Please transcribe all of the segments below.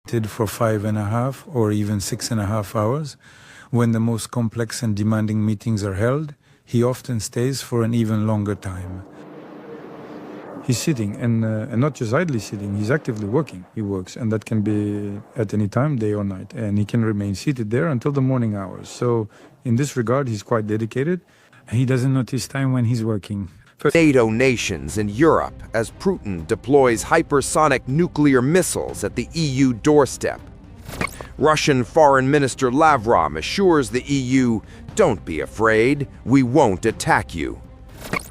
for 5.5 or even 6.5 hours. When the most complex and demanding meetings are held, he often stays for an even longer time. He's sitting, and not just idly sitting, he's actively working. He works, and that can be at any time, day or night. And he can remain seated there until the morning hours. So in this regard, he's quite dedicated. He doesn't notice time when he's working. NATO nations in Europe as Putin deploys hypersonic nuclear missiles at the EU doorstep. Russian Foreign Minister Lavrov assures the EU, "Don't be afraid, we won't attack you."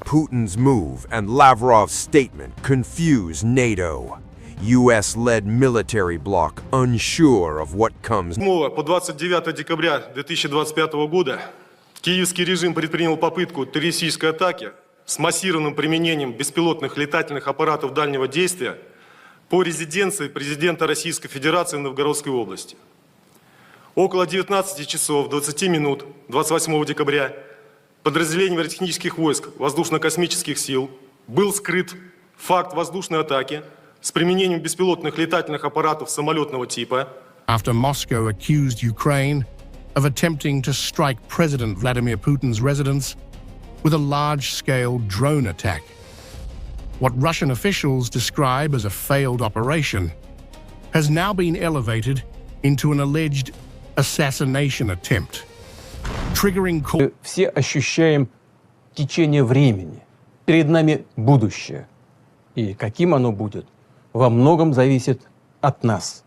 Putin's move and Lavrov's statement confuse NATO. US-led military bloc unsure of what comes. По 29 декабря 2025 года киевский режим предпринял попытку террористической атаки с массированным применением беспилотных летательных аппаратов дальнего действия по резиденции президента Российской Федерации в Новгородской области. Около 19 часов 20 минут 28 декабря подразделением аэротехнических войск воздушно-космических сил был скрыт факт воздушной атаки с применением беспилотных летательных аппаратов самолетного типа. After Moscow accused Ukraine of attempting to strike President Vladimir Putin's residence with a large-scale drone attack. What Russian officials describe as a failed operation has now been elevated into an alleged assassination attempt, triggering Все ощущаем течение времени. Перед нами будущее. И каким оно будет, во многом зависит от нас.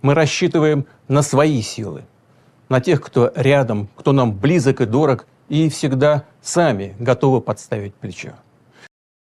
Мы рассчитываем на свои силы, на тех, кто рядом, кто нам близок и дорог, и всегда сами готовы подставить плечо.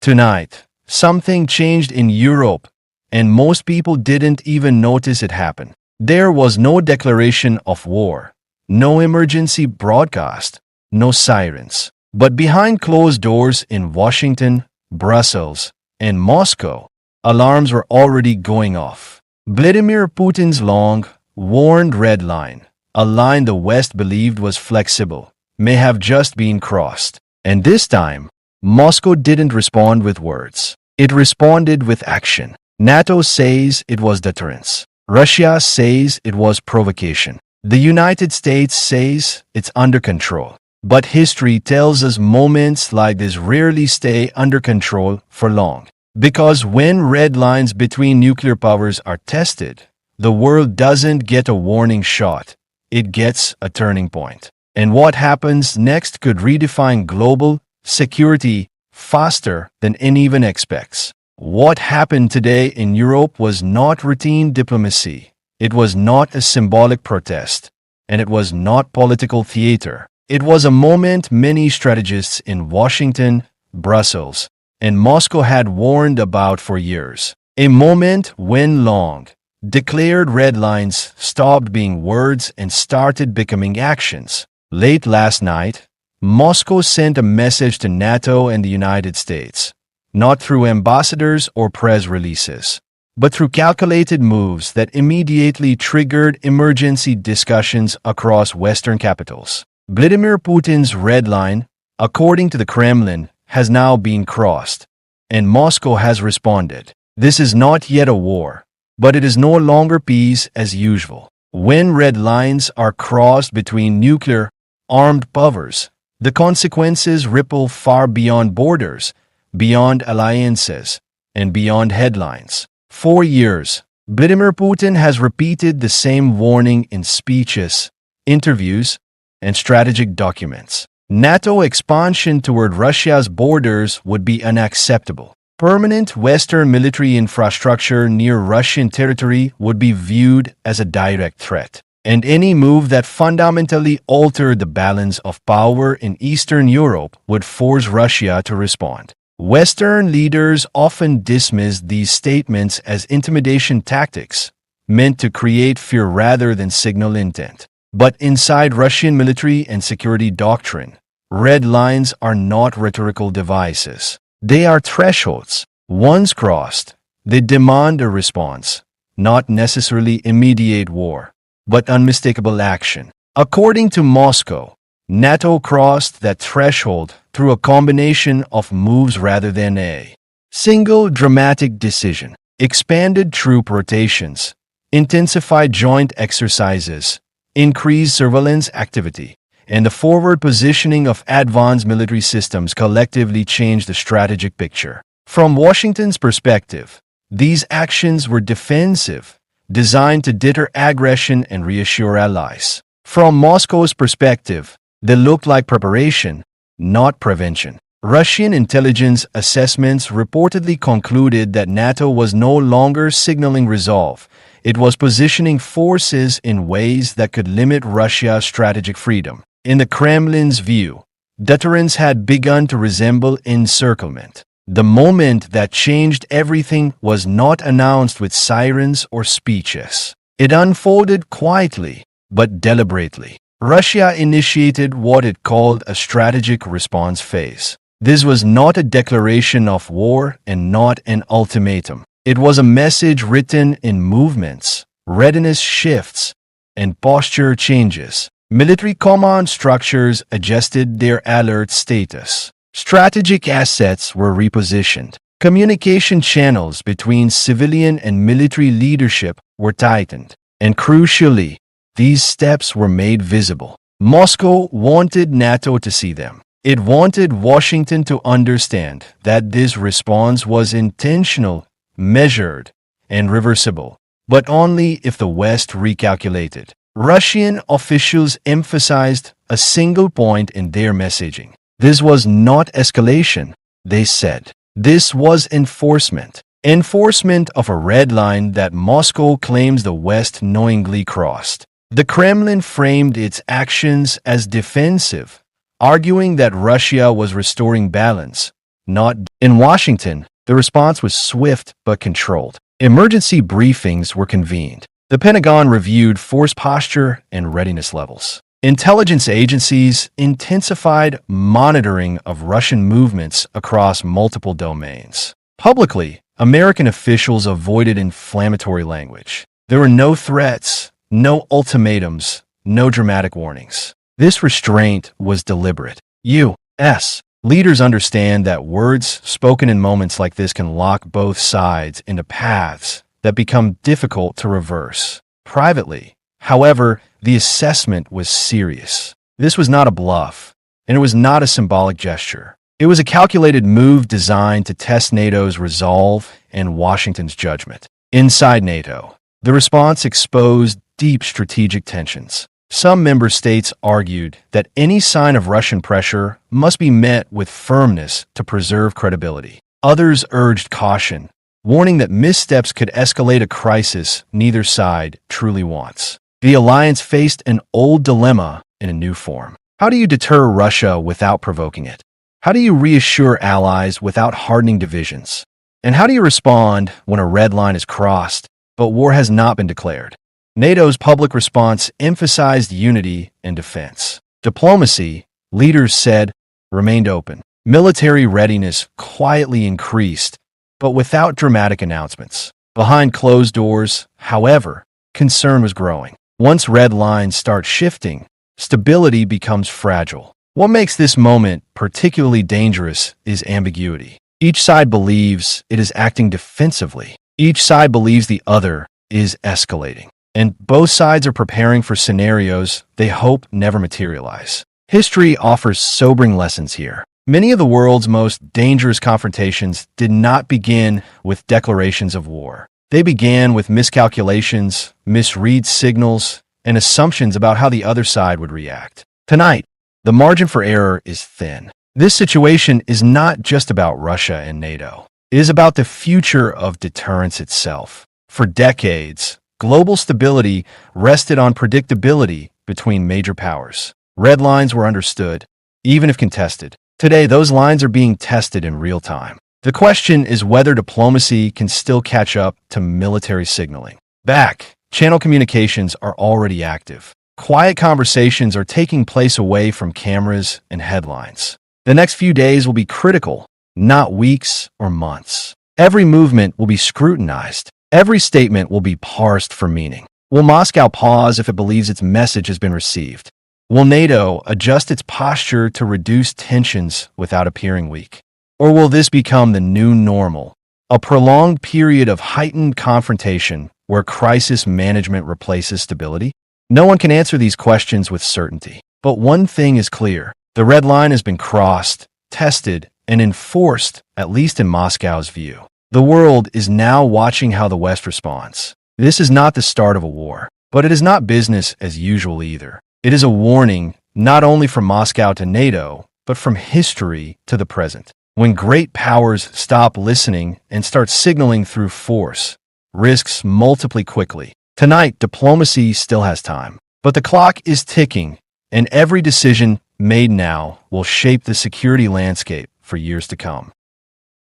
Tonight, something changed in Europe, and most people didn't even notice it happen. There was no declaration of war, no emergency broadcast, no sirens. But behind closed doors in Washington, Brussels, and Moscow, alarms were already going off. Vladimir Putin's long, warned red line, a line the West believed was flexible, may have just been crossed. And this time, Moscow didn't respond with words. It responded with action. NATO says it was deterrence. Russia says it was provocation. The United States says it's under control. But history tells us moments like this rarely stay under control for long. Because when red lines between nuclear powers are tested, the world doesn't get a warning shot. It gets a turning point. And what happens next could redefine global security faster than anyone expects. What happened today in Europe was not routine diplomacy. It was not a symbolic protest. And it was not political theater. It was a moment many strategists in Washington, Brussels, and Moscow had warned about for years. A moment when long, declared red lines stopped being words and started becoming actions. Late last night, Moscow sent a message to NATO and the United States, not through ambassadors or press releases, but through calculated moves that immediately triggered emergency discussions across Western capitals. Vladimir Putin's red line, according to the Kremlin, has now been crossed, and Moscow has responded. This is not yet a war, but it is no longer peace as usual. When red lines are crossed between nuclear-armed powers, the consequences ripple far beyond borders, beyond alliances, and beyond headlines. For years, Vladimir Putin has repeated the same warning in speeches, interviews, and strategic documents. NATO expansion toward Russia's borders would be unacceptable. Permanent Western military infrastructure near Russian territory would be viewed as a direct threat. And any move that fundamentally altered the balance of power in Eastern Europe would force Russia to respond. Western leaders often dismiss these statements as intimidation tactics, meant to create fear rather than signal intent. But inside Russian military and security doctrine, red lines are not rhetorical devices. They are thresholds. Once crossed, they demand a response, not necessarily immediate war, but unmistakable action. According to Moscow, NATO crossed that threshold through a combination of moves rather than a single dramatic decision. Expanded troop rotations, intensified joint exercises, increased surveillance activity, and the forward positioning of advanced military systems collectively changed the strategic picture. From Washington's perspective, these actions were defensive, designed to deter aggression and reassure allies. From Moscow's perspective, they looked like preparation, not prevention. Russian intelligence assessments reportedly concluded that NATO was no longer signaling resolve. It was positioning forces in ways that could limit Russia's strategic freedom. In the Kremlin's view, deterrence had begun to resemble encirclement. The moment that changed everything was not announced with sirens or speeches. It unfolded quietly, but deliberately. Russia initiated what it called a strategic response phase. This was not a declaration of war and not an ultimatum. It was a message written in movements, readiness shifts, and posture changes. Military command structures adjusted their alert status. Strategic assets were repositioned. Communication channels between civilian and military leadership were tightened. And crucially, these steps were made visible. Moscow wanted NATO to see them. It wanted Washington to understand that this response was intentional, measured, and reversible, but only if the West recalculated. Russian officials emphasized a single point in their messaging. This was not escalation, they said. This was enforcement. Enforcement of a red line that Moscow claims the West knowingly crossed. The Kremlin framed its actions as defensive, arguing that Russia was restoring balance, not. In Washington, the response was swift but controlled. Emergency briefings were convened. The Pentagon reviewed force posture and readiness levels. Intelligence agencies intensified monitoring of Russian movements across multiple domains. Publicly, American officials avoided inflammatory language. There were no threats, no ultimatums, no dramatic warnings. This restraint was deliberate. U.S. leaders understand that words spoken in moments like this can lock both sides into paths that become difficult to reverse. Privately, however, the assessment was serious. This was not a bluff, and it was not a symbolic gesture. It was a calculated move designed to test NATO's resolve and Washington's judgment. Inside NATO, the response exposed deep strategic tensions. Some member states argued that any sign of Russian pressure must be met with firmness to preserve credibility. Others urged caution, warning that missteps could escalate a crisis neither side truly wants. The alliance faced an old dilemma in a new form. How do you deter Russia without provoking it? How do you reassure allies without hardening divisions? And how do you respond when a red line is crossed, but war has not been declared? NATO's public response emphasized unity and defense. Diplomacy, leaders said, remained open. Military readiness quietly increased, but without dramatic announcements. Behind closed doors, however, concern was growing. Once red lines start shifting, stability becomes fragile. What makes this moment particularly dangerous is ambiguity. Each side believes it is acting defensively. Each side believes the other is escalating. And both sides are preparing for scenarios they hope never materialize. History offers sobering lessons here. Many of the world's most dangerous confrontations did not begin with declarations of war. They began with miscalculations, misread signals, and assumptions about how the other side would react. Tonight, the margin for error is thin. This situation is not just about Russia and NATO. It is about the future of deterrence itself. For decades, global stability rested on predictability between major powers. Red lines were understood, even if contested. Today, those lines are being tested in real time. The question is whether diplomacy can still catch up to military signaling. Back channel communications are already active. Quiet conversations are taking place away from cameras and headlines. The next few days will be critical, not weeks or months. Every movement will be scrutinized. Every statement will be parsed for meaning. Will Moscow pause if it believes its message has been received? Will NATO adjust its posture to reduce tensions without appearing weak? Or will this become the new normal, A prolonged period of heightened confrontation where crisis management replaces stability? No one can answer these questions with certainty. But one thing is clear. The red line has been crossed, tested, and enforced, at least in Moscow's view. The world is now watching how the West responds. This is not the start of a war, but it is not business as usual either. It is a warning not only from Moscow to NATO, but from history to the present. When great powers stop listening and start signaling through force, risks multiply quickly. Tonight, diplomacy still has time, but the clock is ticking, and every decision made now will shape the security landscape for years to come.